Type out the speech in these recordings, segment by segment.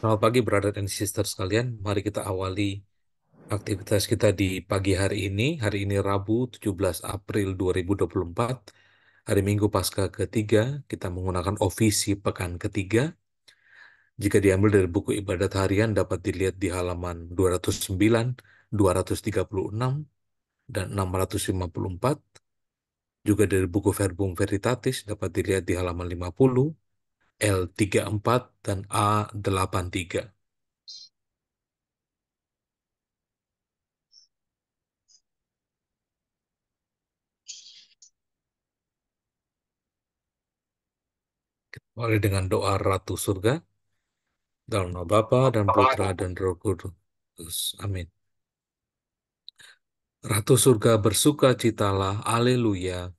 Selamat pagi, brother and sister sekalian. Mari kita awali aktivitas kita di pagi hari ini. Hari ini Rabu 17 April 2024. Hari Minggu Paskah ketiga. Kita menggunakan ofisi pekan ketiga. Jika diambil dari buku ibadat harian dapat dilihat di halaman 209, 236, dan 654. Juga dari buku Verbum Veritatis dapat dilihat di halaman 50, L34, dan A83. Mulai dengan doa Ratu Surga. Dalam nama Bapa dan Putra dan Roh Kudus. Amin. Ratu surga bersukacitalah, haleluya.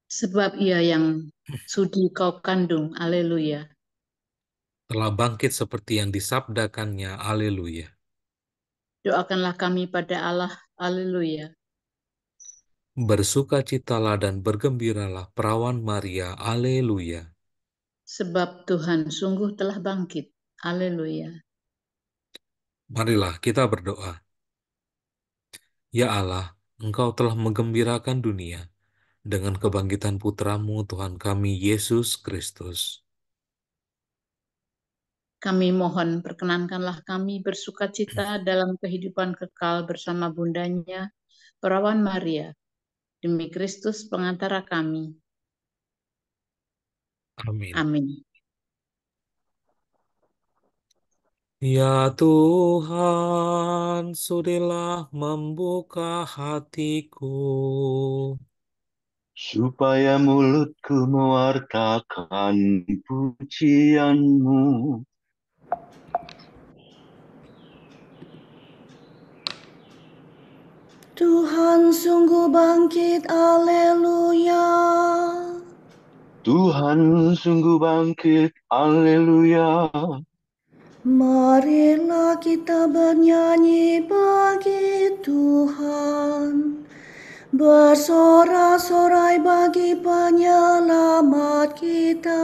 Sebab ia yang sudi kau kandung, haleluya. Telah bangkit seperti yang disabdakannya, haleluya. Doakanlah kami pada Allah, haleluya. Bersukacitalah dan bergembiralah perawan Maria, haleluya. Sebab Tuhan sungguh telah bangkit, haleluya. Marilah kita berdoa. Ya Allah, Engkau telah menggembirakan dunia dengan kebangkitan Putramu Tuhan kami Yesus Kristus. Kami mohon perkenankanlah kami bersukacita dalam kehidupan kekal bersama bundanya, perawan Maria, demi Kristus pengantara kami. Amin. Amin. Ya Tuhan, sudilah membuka hatiku, supaya mulutku mewartakan pujian-Mu. Tuhan sungguh bangkit, haleluya. Tuhan sungguh bangkit, haleluya. Marilah kita bernyanyi bagi Tuhan, bersorak-sorai bagi penyelamat kita,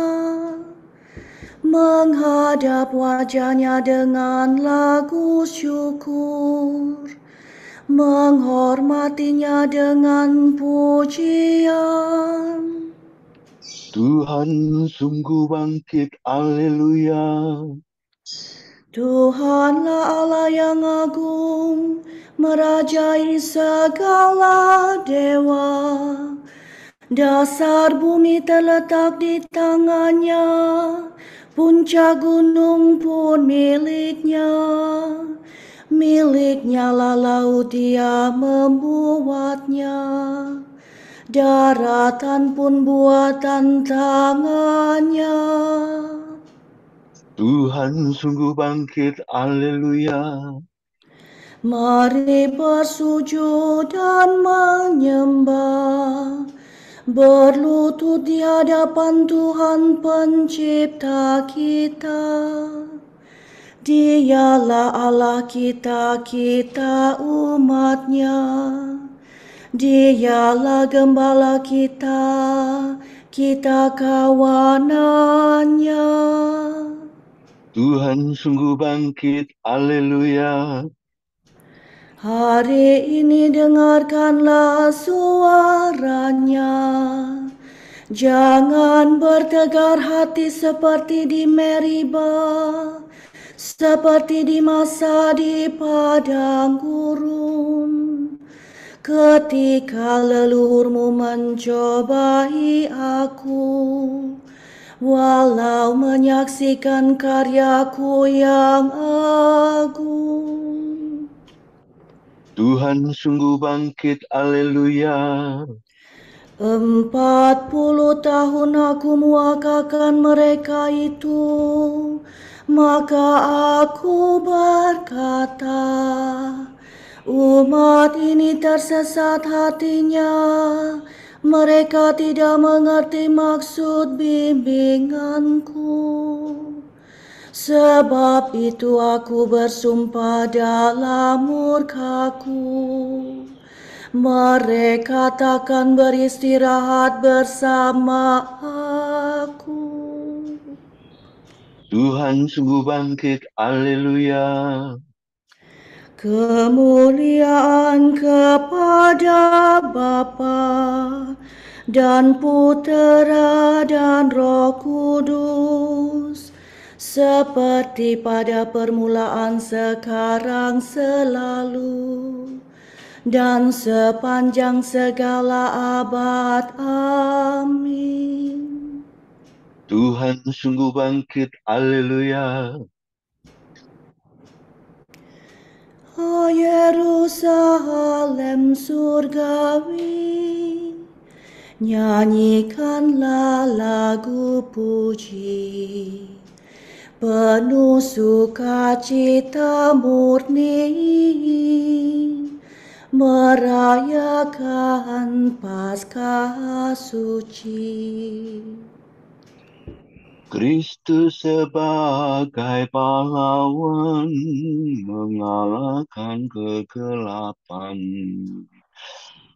menghadap wajahnya dengan lagu syukur, menghormatinya dengan pujian. Tuhan sungguh bangkit, haleluya. Tuhanlah Allah yang agung, merajai segala dewa. Dasar bumi terletak di tangannya, puncak gunung pun miliknya. Miliknya lah laut, dia membuatnya. Daratan pun buatan tangannya. Tuhan sungguh bangkit, haleluya. Mari bersujud dan menyembah, berlutut di hadapan Tuhan pencipta kita. Dialah Allah kita, kita umatnya. Dialah gembala kita, kita kawanannya. Tuhan sungguh bangkit, haleluya. Hari ini dengarkanlah suaranya. Jangan bertegar hati seperti di Meriba, seperti di masa di padang gurun. Ketika leluhurmu mencobai aku, walau menyaksikan karyaku yang agung. Tuhan sungguh bangkit, haleluya. 40 tahun aku muakakan mereka itu, maka aku berkata, umat ini tersesat hatinya, mereka tidak mengerti maksud bimbinganku. Sebab itu aku bersumpah dalam murkaku, mereka takkan beristirahat bersama aku. Tuhan sungguh bangkit, haleluya. Kemuliaan kepada Bapa dan Putera dan Roh Kudus, seperti pada permulaan, sekarang, selalu, dan sepanjang segala abad. Amin. Tuhan sungguh bangkit, haleluya. O Yerusalem surgawi, nyanyikanlah lagu puji, penuh sukacita murni, merayakan Paskah suci. Kristus sebagai pahlawan mengalahkan kegelapan,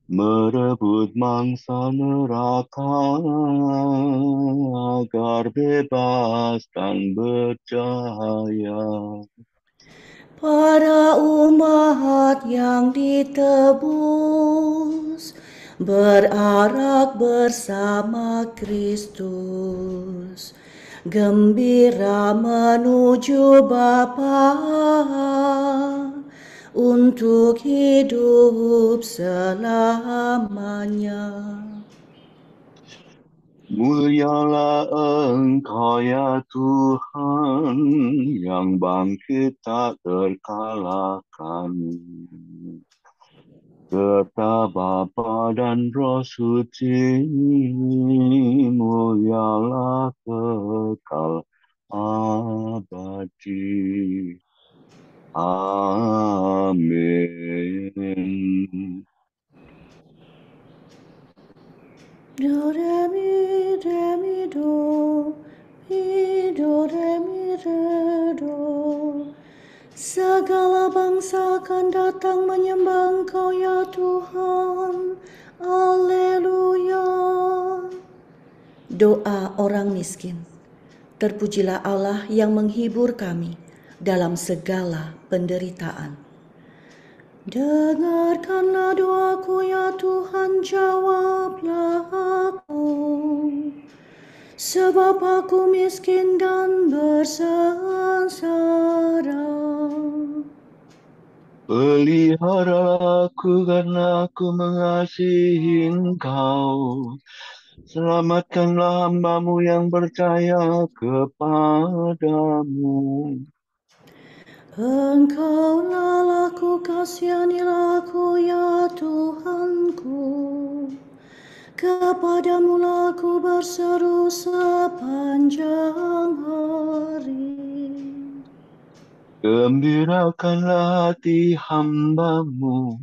merebut mangsa neraka agar bebas dan bercahaya. Para umat yang ditebus berarak bersama Kristus, gembira menuju Bapa untuk hidup selamanya. Mulialah Engkau ya Tuhan, yang bangkit tak terkalahkan, serta Bapa dan Roh Suci, mulialah kekal abadi. Amin. Do re mi do, mi do re mi re do. Segala bangsa akan datang menyembah Engkau ya Tuhan. Haleluya. Doa orang miskin. Terpujilah Allah yang menghibur kami dalam segala penderitaan. Dengarkanlah doaku ya Tuhan, jawablah aku, sebab aku miskin dan bersengsara. Pelihara aku karena aku mengasihi Engkau. Selamatkanlah hamba-Mu yang percaya kepadamu. Engkaulah laku, kasihanilah aku ya Tuhanku. Kepadamu aku berseru sepanjang hari. Gembirakanlah hati hamba-Mu,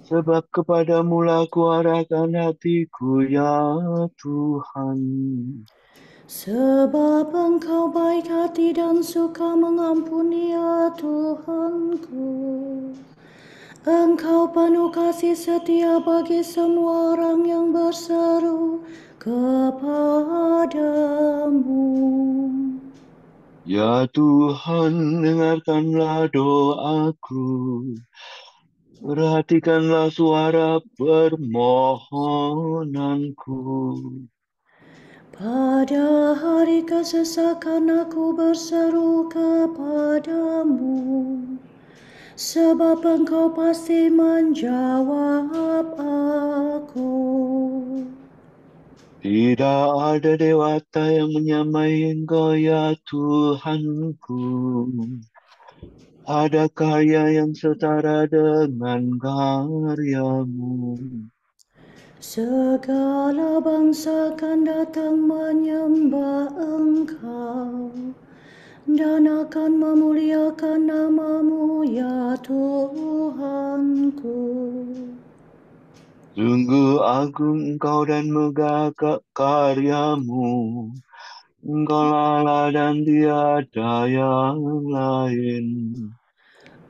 sebab kepadamu aku arahkan hatiku ya Tuhan. Sebab Engkau baik hati dan suka mengampuni ya Tuhanku. Engkau penuh kasih setia bagi semua orang yang berseru kepadamu. Ya Tuhan, dengarkanlah doaku. Perhatikanlah suara permohonanku. Pada hari kesesakan aku berseru kepadamu, sebab Engkau pasti menjawab aku. Tidak ada dewata yang menyamai Engkau ya Tuhanku. Ada karya yang setara dengan karya-Mu. Segala bangsa akan datang menyembah Engkau dan akan memuliakan nama-Mu ya Tuhanku. Sungguh agung Engkau dan megah karya-Mu. Engkau Allah dan tiada yang lain.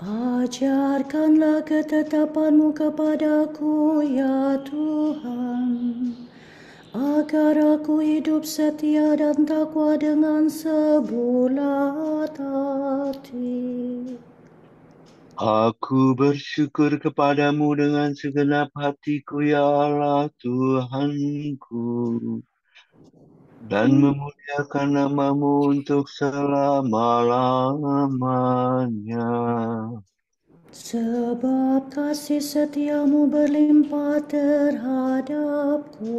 Ajarkanlah ketetapan-Mu kepadaku ya Tuhan, agar aku hidup setia dan takwa dengan sebulat hati. Aku bersyukur kepadamu dengan segenap hatiku, ya Allah Tuhanku, dan memuliakan namamu untuk selama-lamanya. Sebab kasih setiamu berlimpah terhadapku,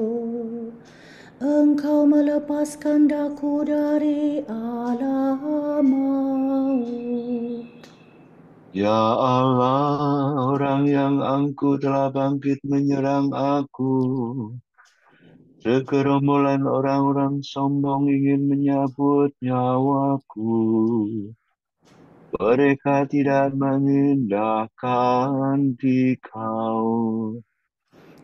Engkau melepaskan daku dari alam maut. Ya Allah, orang yang angkuh telah bangkit menyerang aku. Segerombolan orang-orang sombong ingin menyabut nyawaku. Mereka tidak mengindahkan dikau.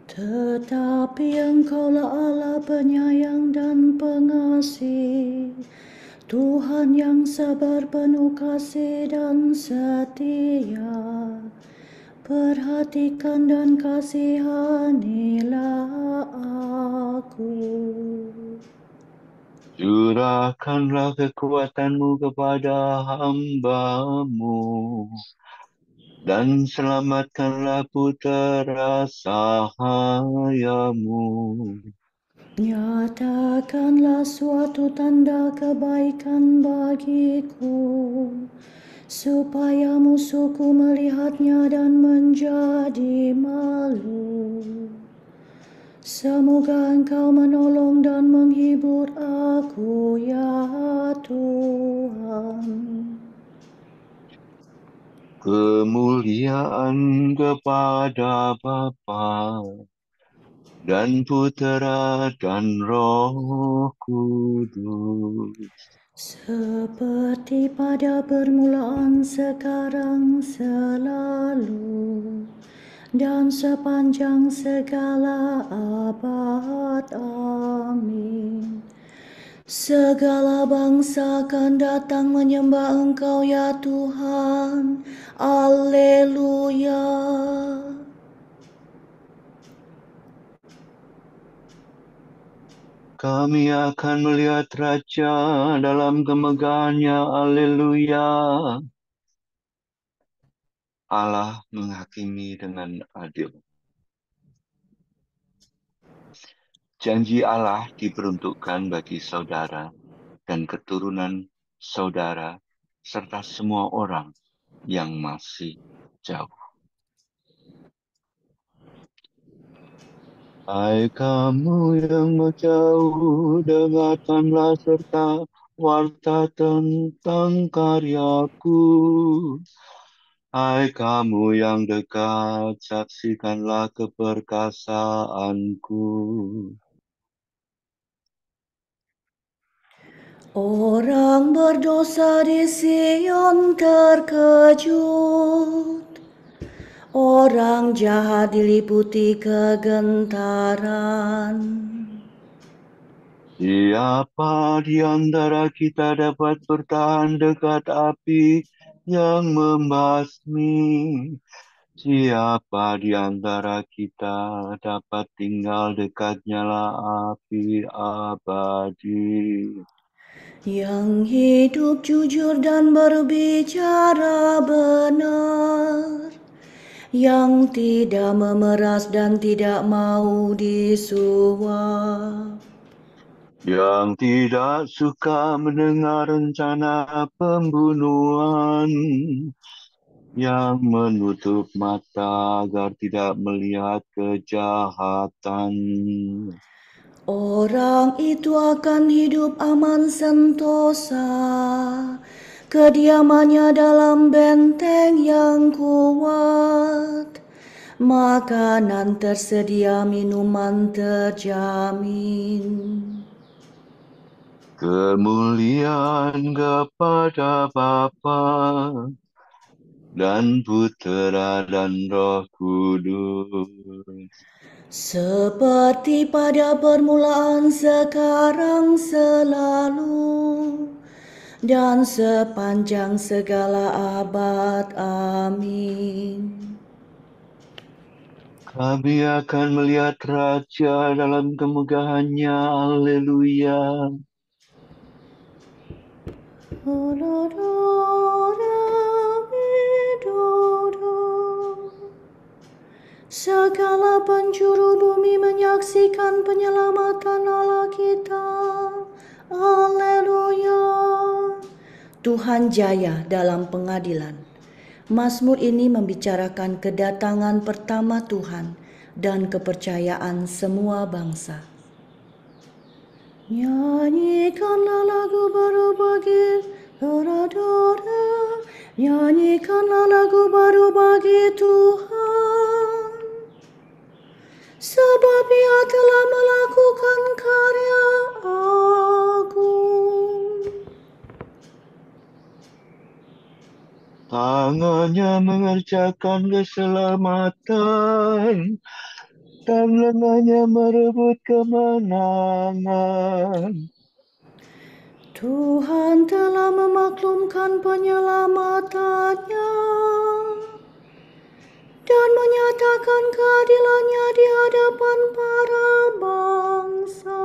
Tetapi Engkaulah Allah penyayang dan pengasih, Tuhan yang sabar penuh kasih dan setia. Perhatikan dan kasihanilah aku. Curahkanlah kekuatanmu kepada hamba-Mu, dan selamatkanlah putera sahayamu. Nyatakanlah suatu tanda kebaikan bagiku, supaya musuhku melihatnya dan menjadi malu. Semoga Engkau menolong dan menghibur aku, ya Tuhan. Kemuliaan kepada Bapa dan Putera dan Roh Kudus. Seperti pada permulaan, sekarang, selalu, dan sepanjang segala abad. Amin. Segala bangsa akan datang menyembah Engkau, ya Tuhan. Alleluia. Kami akan melihat Raja dalam kemegahannya. Alleluia. Allah menghakimi dengan adil. Janji Allah diperuntukkan bagi saudara dan keturunan saudara, serta semua orang yang masih jauh. Hai kamu yang jauh, dengarkanlah serta warta tentang karyaku. Hai kamu yang dekat, saksikanlah keperkasaanku. Orang berdosa di Sion terkejut, orang jahat diliputi kegentaran. Siapa di antara kita dapat bertahan dekat api yang membasmi? Siapa di antara kita dapat tinggal dekat nyala api abadi? Yang hidup jujur dan berbicara benar, yang tidak memeras dan tidak mau disuap, Yang tidak suka mendengar rencana pembunuhan, yang menutup mata agar tidak melihat kejahatan. orang itu akan hidup aman sentosa, kediamannya dalam benteng yang kuat. Makanan tersedia, minuman terjamin. Kemuliaan kepada Bapa dan Putera dan Roh Kudus. Seperti pada permulaan, sekarang, selalu, dan sepanjang segala abad. Amin. Kami akan melihat Raja dalam kemegahannya. Haleluya. Segala penjuru bumi menyaksikan penyelamatan Allah kita. Haleluya. Tuhan jaya dalam pengadilan. Mazmur ini membicarakan kedatangan pertama Tuhan dan kepercayaan semua bangsa. Nyanyikanlah lagu baru bagi Dora-dora, nyanyikanlah lagu baru bagi Tuhan, sebab Ia telah melakukan karya agung. Tangannya mengerjakan keselamatan, dan lengannya merebut kemenangan. Tuhan telah memaklumkan penyelamatannya dan menyatakan keadilannya di hadapan para bangsa.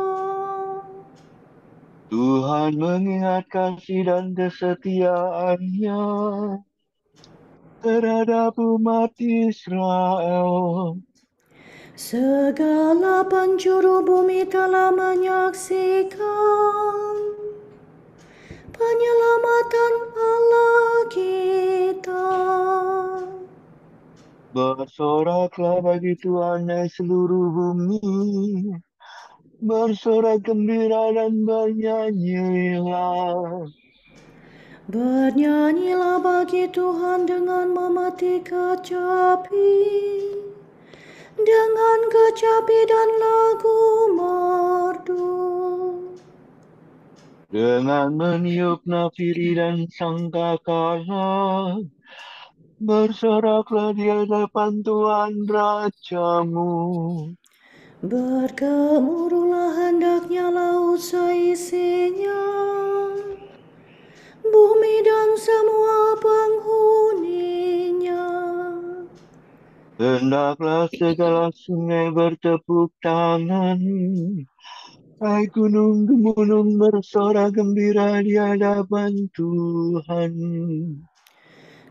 Tuhan mengingat kasih dan kesetiaannya terhadap umat Israel. Segala penjuru bumi telah menyaksikan penyelamatan Allah kita. Bersoraklah bagi Tuhan hai seluruh bumi, bersorak gembira dan bernyanyilah. Bernyanyilah bagi Tuhan dengan memeti kecapi, dengan kecapi dan lagu merdu. Dengan meniup nafiri dan sangkakala, bersoraklah di hadapan Tuhan Rajamu. Bergemuruhlah hendaknya laut seisinya, bumi dan semua penghuninya. Hendaklah segala sungai bertepuk tangan, hai gunung-gunung bersorak gembira di hadapan Tuhan.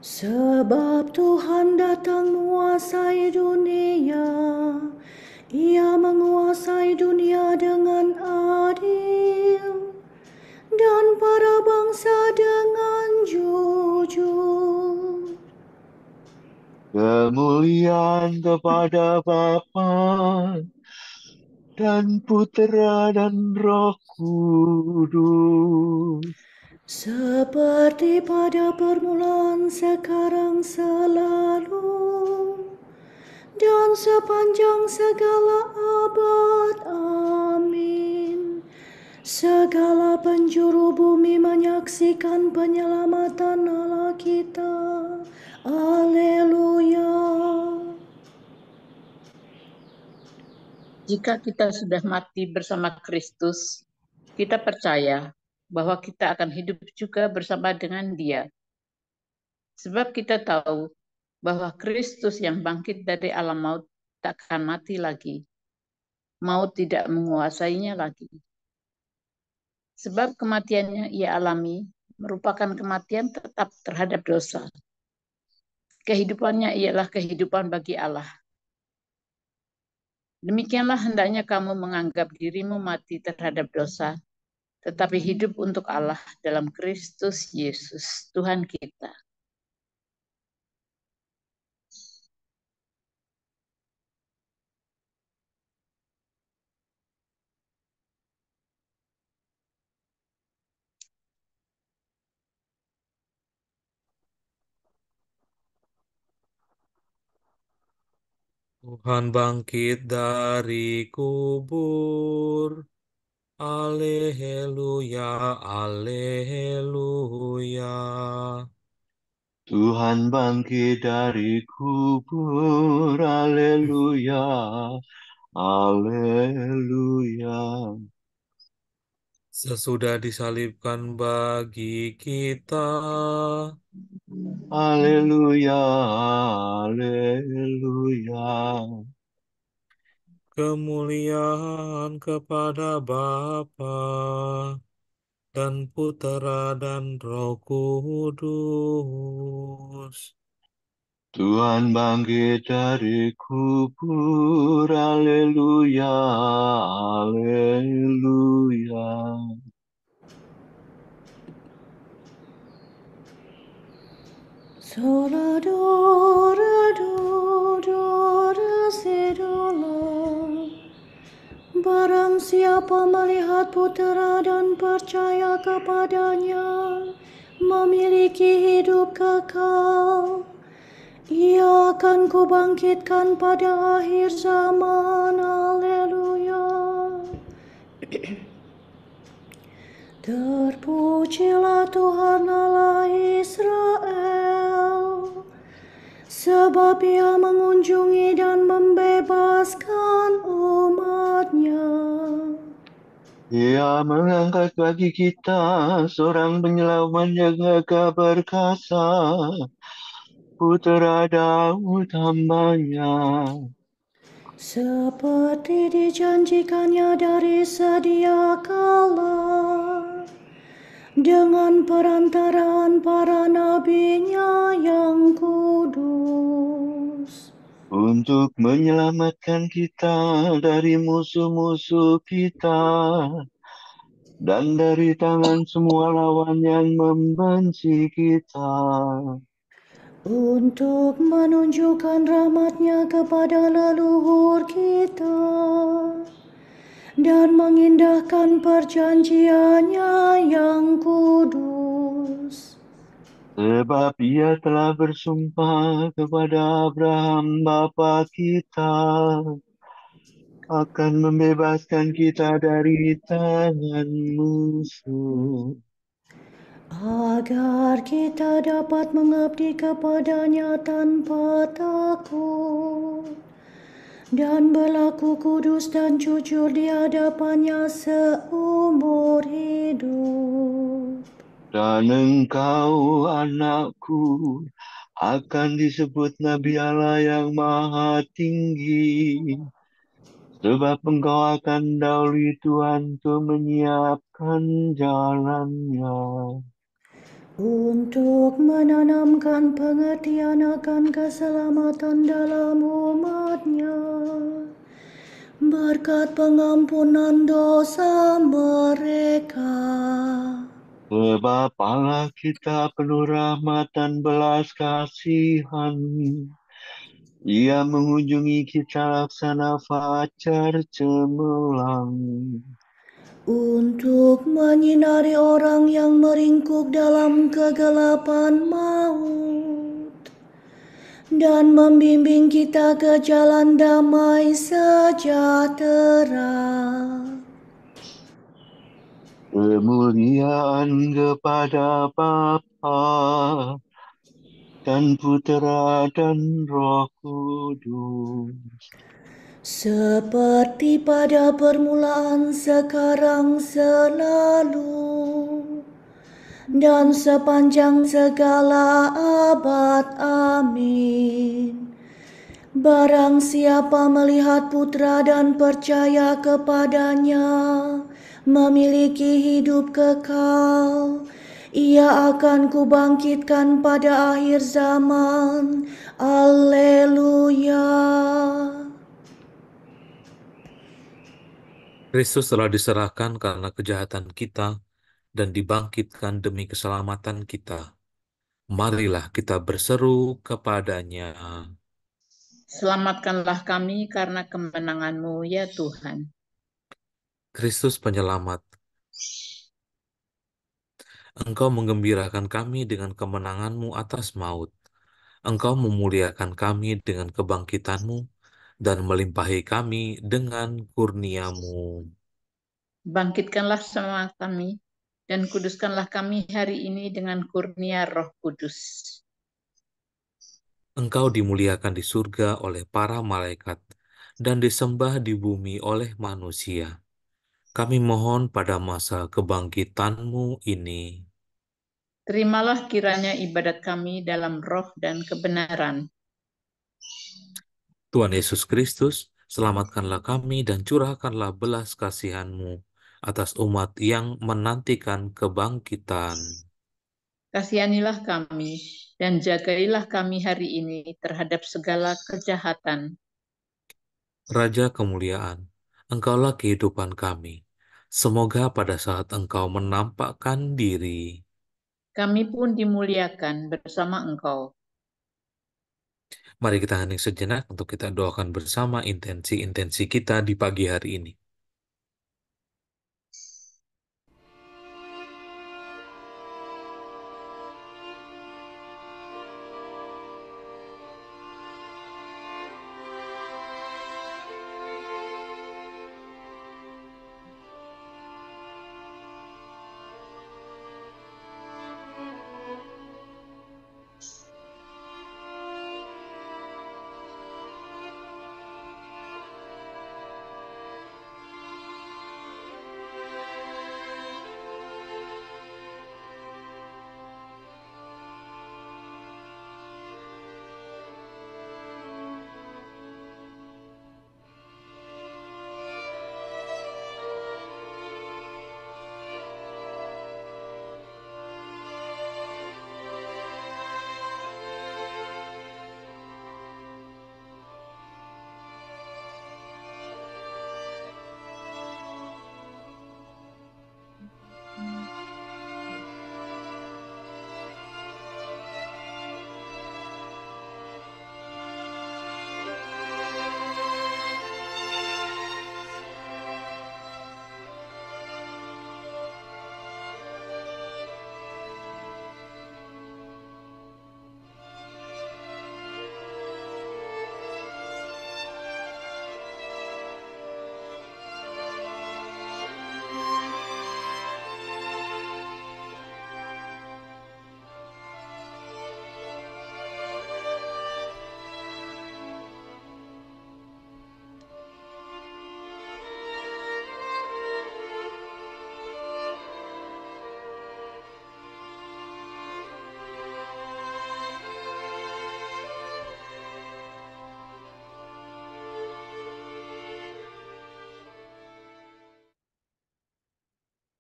Sebab Tuhan datang menguasai dunia, Ia menguasai dunia dengan adil, dan para bangsa dengan jujur. Kemuliaan kepada Bapa dan Putera dan Roh Kudus. Seperti pada permulaan, sekarang, selalu, dan sepanjang segala abad. Amin. Segala penjuru bumi menyaksikan penyelamatan Allah kita. Haleluya. Jika kita sudah mati bersama Kristus, kita percaya bahwa kita akan hidup juga bersama dengan Dia. Sebab kita tahu bahwa Kristus yang bangkit dari alam maut tak akan mati lagi. Maut tidak menguasainya lagi. Sebab kematiannya Ia alami merupakan kematian tetap terhadap dosa. Kehidupannya ialah kehidupan bagi Allah. Demikianlah hendaknya kamu menganggap dirimu mati terhadap dosa, tetapi hidup untuk Allah dalam Kristus Yesus, Tuhan kita. Tuhan bangkit dari kubur. Alleluia, alleluia. Tuhan bangkit dari kubur. Haleluya, haleluya. Sesudah disalibkan bagi kita. Haleluya, haleluya. kemuliaan kepada Bapa dan Putera dan Roh Kudus. Tuhan bangkit dari kubur, haleluya, haleluya. Sola do re do re si do la. Barang siapa melihat Putera dan percaya kepadanya, memiliki hidup kekal. Ia akan kubangkitkan pada akhir zaman. Haleluya. Terpujilah Tuhan Allah Israel, sebab Ia mengunjungi dan membebaskan umat-Nya. Ia mengangkat bagi kita seorang penyelamat yang gagah perkasa, Putera Daud hamba-Nya. Seperti dijanjikannya dari sedia kala, dengan perantaraan para nabi-Nya yang kudus. Untuk menyelamatkan kita dari musuh-musuh kita dan dari tangan semua lawan yang membenci kita. Untuk menunjukkan rahmat-Nya kepada leluhur kita dan mengindahkan perjanjian-Nya yang kudus. Sebab Ia telah bersumpah kepada Abraham bapa kita akan membebaskan kita dari tangan musuh, Agar kita dapat mengabdi kepada-Nya tanpa takut dan berlaku kudus dan jujur di hadapan-Nya seumur hidup. dan engkau anakku akan disebut Nabi Allah yang Maha Tinggi, sebab engkau akan dahului Tuhan untuk menyiapkan jalannya, Untuk menanamkan pengertian akan keselamatan dalam umat-Nya, berkat pengampunan dosa mereka. sebab Allah kita penuh rahmat dan belas kasihan. Ia mengunjungi kita laksana fajar cemerlang, Untuk menyinari orang yang meringkuk dalam kegelapan maut dan membimbing kita ke jalan damai sejahtera. kemuliaan kepada Bapa dan Putera dan Roh Kudus, Seperti pada permulaan, sekarang, selalu, dan sepanjang segala abad. Amin. Barang siapa melihat Putra dan percaya kepadanya, memiliki hidup kekal. Ia akan kubangkitkan pada akhir zaman. Haleluya. Kristus telah diserahkan karena kejahatan kita dan dibangkitkan demi keselamatan kita. Marilah kita berseru kepadanya. Selamatkanlah kami karena kemenangan-Mu, ya Tuhan. Kristus penyelamat, Engkau menggembirakan kami dengan kemenangan-Mu atas maut. Engkau memuliakan kami dengan kebangkitan-Mu dan melimpahi kami dengan kurnia-Mu. Bangkitkanlah semangat kami dan kuduskanlah kami hari ini dengan kurnia Roh Kudus. Engkau dimuliakan di surga oleh para malaikat dan disembah di bumi oleh manusia. Kami mohon pada masa kebangkitan-Mu ini. Terimalah kiranya ibadat kami dalam roh dan kebenaran. Tuhan Yesus Kristus, Selamatkanlah kami dan curahkanlah belas kasihan-Mu atas umat yang menantikan kebangkitan. Kasihanilah kami dan jagailah kami hari ini terhadap segala kejahatan. Raja kemuliaan, Engkaulah kehidupan kami. Semoga pada saat Engkau menampakkan diri, Kami pun dimuliakan bersama Engkau. mari kita hening sejenak untuk kita doakan bersama intensi-intensi kita di pagi hari ini.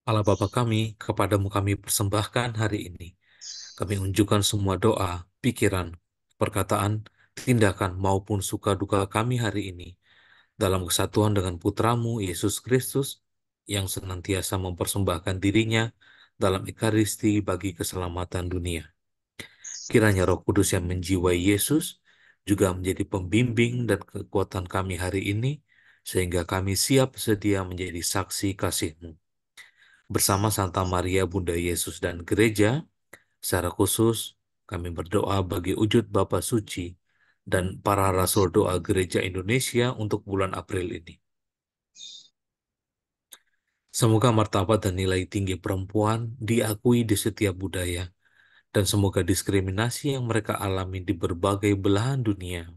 Allah Bapa kami, kepadamu kami persembahkan hari ini. Kami unjukkan semua doa, pikiran, perkataan, tindakan maupun suka duka kami hari ini dalam kesatuan dengan Putramu Yesus Kristus yang senantiasa mempersembahkan dirinya dalam Ekaristi bagi keselamatan dunia. Kiranya Roh Kudus yang menjiwai Yesus juga menjadi pembimbing dan kekuatan kami hari ini, sehingga kami siap sedia menjadi saksi kasih-Mu. Bersama Santa Maria Bunda Yesus dan Gereja, secara khusus kami berdoa bagi wujud Bapa Suci dan para Rasul Doa Gereja Indonesia untuk bulan April ini. Semoga martabat dan nilai tinggi perempuan diakui di setiap budaya, dan semoga diskriminasi yang mereka alami di berbagai belahan dunia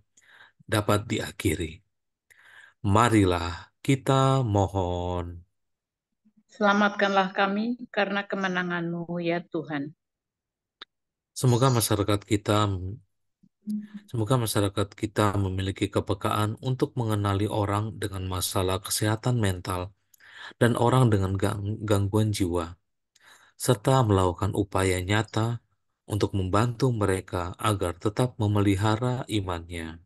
dapat diakhiri. Marilah kita mohon. Selamatkanlah kami karena kemenangan-Mu, ya Tuhan. Semoga masyarakat kita Semoga masyarakat kita memiliki kepekaan untuk mengenali orang dengan masalah kesehatan mental dan orang dengan gangguan jiwa, serta melakukan upaya nyata untuk membantu mereka agar tetap memelihara imannya.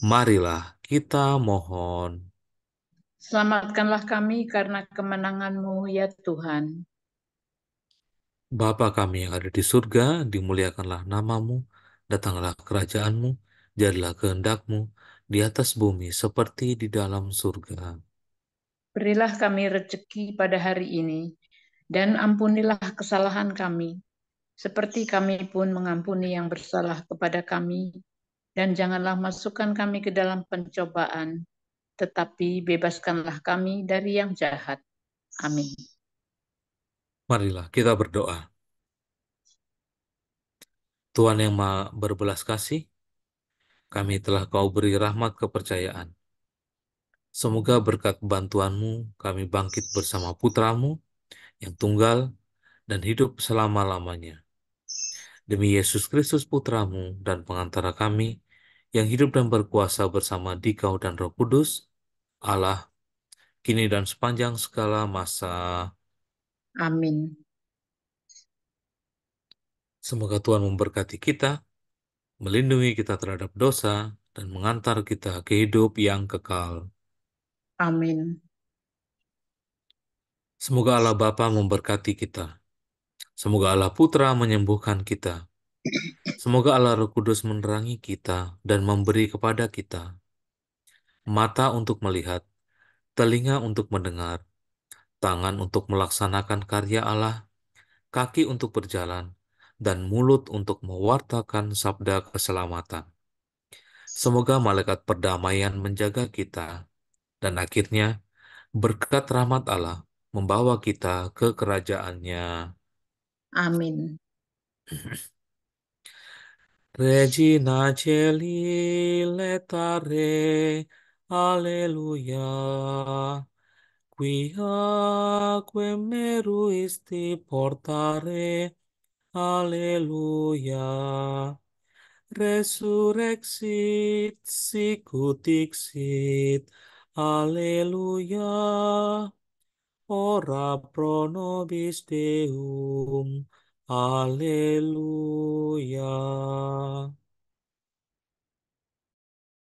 Marilah kita mohon. Selamatkanlah kami karena kemenangan-Mu, ya Tuhan. Bapa kami yang ada di surga, dimuliakanlah namamu, datanglah kerajaan-Mu, jadilah kehendak-Mu di atas bumi seperti di dalam surga. Berilah kami rezeki pada hari ini, dan ampunilah kesalahan kami, seperti kami pun mengampuni yang bersalah kepada kami. Dan janganlah masukkan kami ke dalam pencobaan, tetapi bebaskanlah kami dari yang jahat. Amin. Marilah kita berdoa. Tuhan yang Maha berbelas kasih, kami telah Kau beri rahmat kepercayaan. Semoga berkat bantuan-Mu kami bangkit bersama Putra-Mu yang tunggal dan hidup selama-lamanya. Demi Yesus Kristus Putra-Mu dan pengantara kami, yang hidup dan berkuasa bersama Dikau dan Roh Kudus, Allah, kini dan sepanjang segala masa. Amin. Semoga Tuhan memberkati kita, melindungi kita terhadap dosa, dan mengantar kita ke hidup yang kekal. Amin. Semoga Allah Bapa memberkati kita. Semoga Allah Putra menyembuhkan kita. Semoga Allah Roh Kudus menerangi kita dan memberi kepada kita mata untuk melihat, telinga untuk mendengar, tangan untuk melaksanakan karya Allah, kaki untuk berjalan, dan mulut untuk mewartakan sabda keselamatan. Semoga malaikat perdamaian menjaga kita, dan akhirnya berkat rahmat Allah membawa kita ke kerajaannya. Amin. Regina Celi letare, Alleluia. Quia meruisti portare, Alleluia. Resurrexit sicut dixit, Alleluia. Ora pro nobis Deum, Alleluia.